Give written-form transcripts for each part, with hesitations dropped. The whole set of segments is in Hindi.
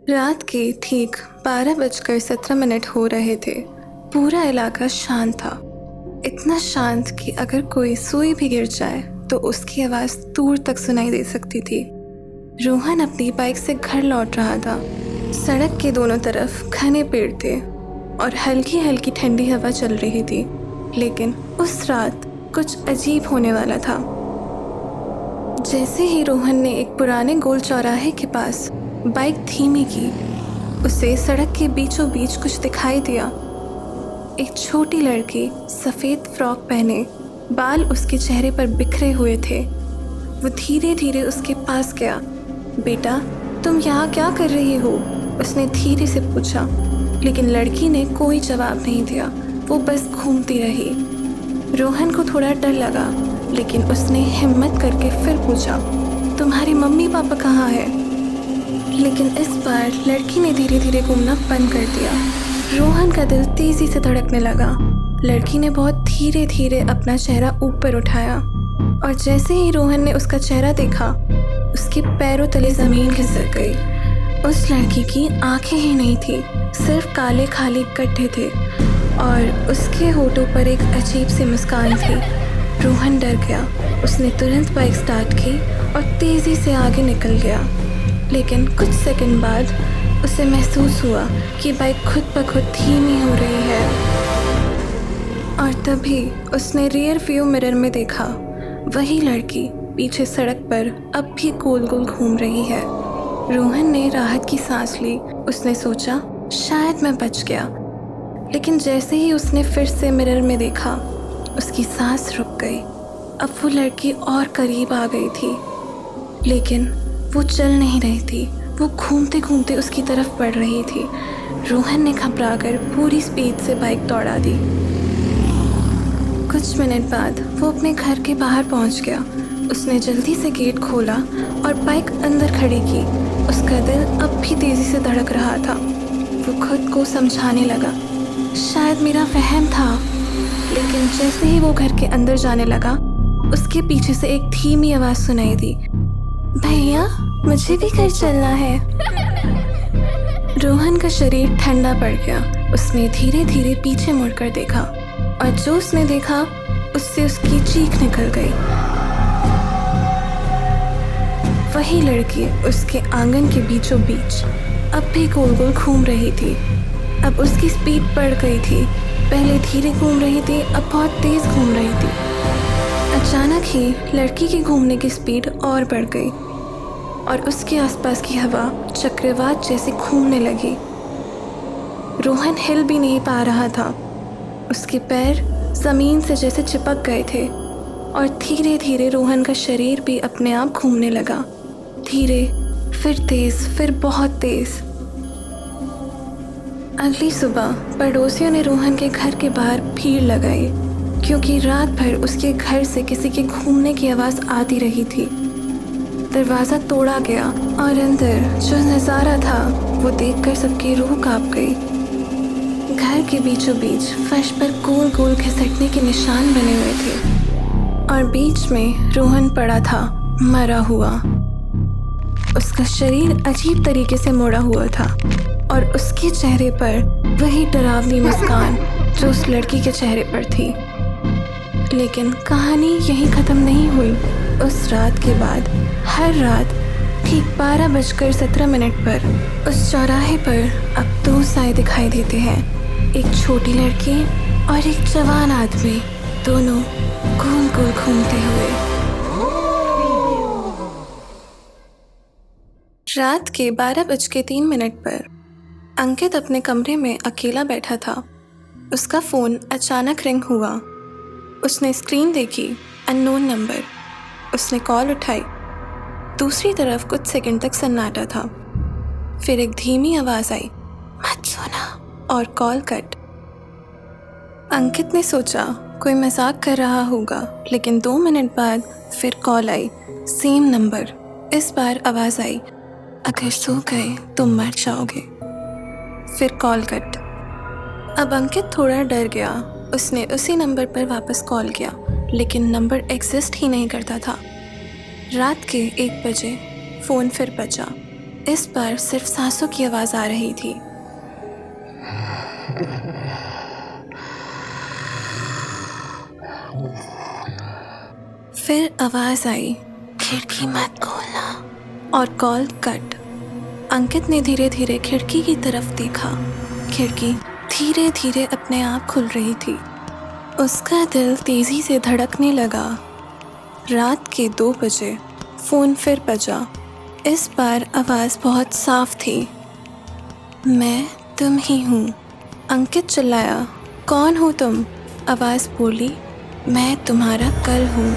रात के ठीक 12:17 हो रहे थे। पूरा इलाका शांत था, इतना शांत कि अगर कोई सुई भी गिर जाए तो उसकी आवाज़ दूर तक सुनाई दे सकती थी। रोहन अपनी बाइक से घर लौट रहा था। सड़क के दोनों तरफ घने पेड़ थे और हल्की हल्की ठंडी हवा चल रही थी। लेकिन उस रात कुछ अजीब होने वाला था। जैसे ही रोहन ने एक पुराने गोल चौराहे के पास बाइक धीमी की, उसे सड़क के बीचों बीच कुछ दिखाई दिया। एक छोटी लड़की सफ़ेद फ्रॉक पहने, बाल उसके चेहरे पर बिखरे हुए थे। वो धीरे धीरे उसके पास गया। बेटा, तुम यहाँ क्या कर रही हो? उसने धीरे से पूछा, लेकिन लड़की ने कोई जवाब नहीं दिया। वो बस घूमती रही। रोहन को थोड़ा डर लगा, लेकिन उसने हिम्मत करके फिर पूछा, तुम्हारी मम्मी पापा कहाँ है? लेकिन इस बार लड़की ने धीरे धीरे घूमना बंद कर दिया। रोहन का दिल तेजी से धड़कने लगा। लड़की ने बहुत धीरे धीरे अपना चेहरा ऊपर उठाया और जैसे ही रोहन ने उसका चेहरा देखा, उसके पैरों तले ज़मीन खिसक गई। उस लड़की की आंखें ही नहीं थी, सिर्फ काले खाली गड्ढे थे और उसके होठों पर एक अजीब सी मुस्कान थी। रोहन डर गया। उसने तुरंत बाइक स्टार्ट की और तेज़ी से आगे निकल गया। लेकिन कुछ सेकंड बाद उसे महसूस हुआ कि बाइक खुद ब खुद धीमी हो रही है और तभी उसने रियर व्यू मिरर में देखा। वही लड़की पीछे सड़क पर अब भी गोल गोल घूम रही है। रोहन ने राहत की सांस ली। उसने सोचा, शायद मैं बच गया। लेकिन जैसे ही उसने फिर से मिरर में देखा, उसकी सांस रुक गई। अब वो लड़की और करीब आ गई थी, लेकिन वो चल नहीं रही थी। वो घूमते घूमते उसकी तरफ बढ़ रही थी। रोहन ने घबराकर पूरी स्पीड से बाइक दौड़ा दी। कुछ मिनट बाद वो अपने घर के बाहर पहुंच गया। उसने जल्दी से गेट खोला और बाइक अंदर खड़ी की। उसका दिल अब भी तेज़ी से धड़क रहा था। वो खुद को समझाने लगा, शायद मेरा वहम था। लेकिन जैसे ही वो घर के अंदर जाने लगा, उसके पीछे से एक धीमी आवाज़ सुनाई दी, भैया, मुझे भी घर चलना है। रोहन का शरीर ठंडा पड़ गया। उसने धीरे धीरे पीछे मुड़कर देखा और जो उसने देखा, उससे उसकी चीख निकल गई। वही लड़की उसके आंगन के बीचों बीच अब भी गोल गोल घूम रही थी। अब उसकी स्पीड बढ़ गई थी। पहले धीरे घूम रही थी, अब बहुत तेज घूम रही थी। अचानक ही लड़की की घूमने की स्पीड और बढ़ गई और उसके आसपास की हवा चक्रवात जैसे घूमने लगी। रोहन हिल भी नहीं पा रहा था। उसके पैर ज़मीन से जैसे चिपक गए थे और धीरे धीरे रोहन का शरीर भी अपने आप घूमने लगा। धीरे, फिर तेज़, फिर बहुत तेज़। अगली सुबह पड़ोसियों ने रोहन के घर के बाहर भीड़ लगाई, क्योंकि रात भर उसके घर से किसी के घूमने की आवाज़ आती रही थी। दरवाज़ा तोड़ा गया और अंदर जो नज़ारा था वो देखकर सबकी रूह कांप गई। घर के बीचों बीच फर्श पर गोल गोल खिसकने के निशान बने हुए थे और बीच में रोहन पड़ा था, मरा हुआ। उसका शरीर अजीब तरीके से मोड़ा हुआ था और उसके चेहरे पर वही डरावनी मुस्कान जो उस लड़की के चेहरे पर थी। लेकिन कहानी यहीं ख़त्म नहीं हुई। उस रात के बाद हर रात ठीक 12:17 पर उस चौराहे पर अब दो साए दिखाई देते हैं, एक छोटी लड़की और एक जवान आदमी, दोनों गोल गोल घूमते हुए। रात के 12:03 पर अंकित अपने कमरे में अकेला बैठा था। उसका फ़ोन अचानक रिंग हुआ। उसने स्क्रीन देखी, अननोन नंबर। उसने कॉल उठाई। दूसरी तरफ कुछ सेकंड तक सन्नाटा था। फिर एक धीमी आवाज़ आई, मत सोना, और कॉल कट। अंकित ने सोचा कोई मजाक कर रहा होगा, लेकिन 2 मिनट बाद फिर कॉल आई, सेम नंबर। इस बार आवाज़ आई, अगर सो गए तो मर जाओगे। फिर कॉल कट। अब अंकित थोड़ा डर गया। उसने उसी नंबर पर वापस कॉल किया, लेकिन नंबर एग्जिस्ट ही नहीं करता था। रात के 1 बजे फ़ोन फिर बजा। इस बार सिर्फ सांसों की आवाज़ आ रही थी। फिर आवाज़ आई, खिड़की मत खोलना, और कॉल कट। अंकित ने धीरे धीरे खिड़की की तरफ देखा। खिड़की धीरे धीरे अपने आप खुल रही थी। उसका दिल तेज़ी से धड़कने लगा। रात के 2 बजे फ़ोन फिर बजा। इस बार आवाज़ बहुत साफ थी। मैं तुम ही हूँ, अंकित चिल्लाया। कौन हो तुम? आवाज़ बोली। मैं तुम्हारा कल हूँ।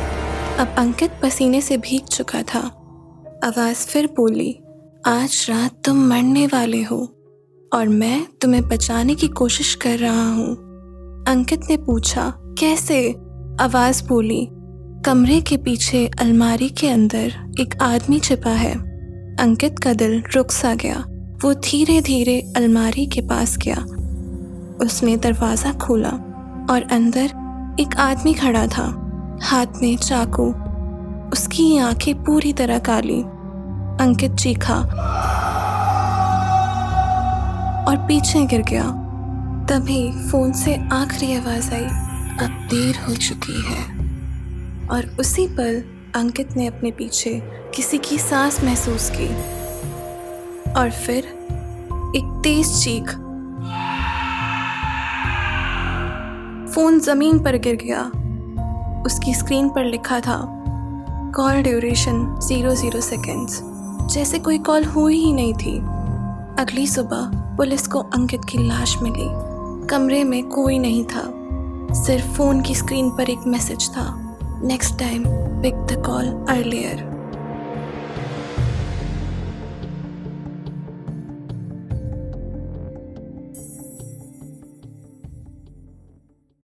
अब अंकित पसीने से भीग चुका था। आवाज़ फिर बोली, आज रात तुम मरने वाले हो और मैं तुम्हें बचाने की कोशिश कर रहा हूँ। अंकित ने पूछा, कैसे? आवाज़ बोली, कमरे के पीछे अलमारी के अंदर एक आदमी छिपा है। अंकित का दिल रुक सा गया। वो धीरे धीरे अलमारी के पास गया। उसने दरवाज़ा खोला और अंदर एक आदमी खड़ा था, हाथ में चाकू। उसकी आंखें पूरी तरह काली। अंकित चीखा और पीछे गिर गया। तभी फ़ोन से आखिरी आवाज़ आई, अब देर हो चुकी है। और उसी पल अंकित ने अपने पीछे किसी की सांस महसूस की और फिर एक तेज चीख। फ़ोन ज़मीन पर गिर गया। उसकी स्क्रीन पर लिखा था, कॉल ड्यूरेशन 00 सेकेंड्स, जैसे कोई कॉल हुई ही नहीं थी। अगली सुबह पुलिस को अंकित की लाश मिली। कमरे में कोई नहीं था, सिर्फ फ़ोन की स्क्रीन पर एक मैसेज था, next time pick the call earlier.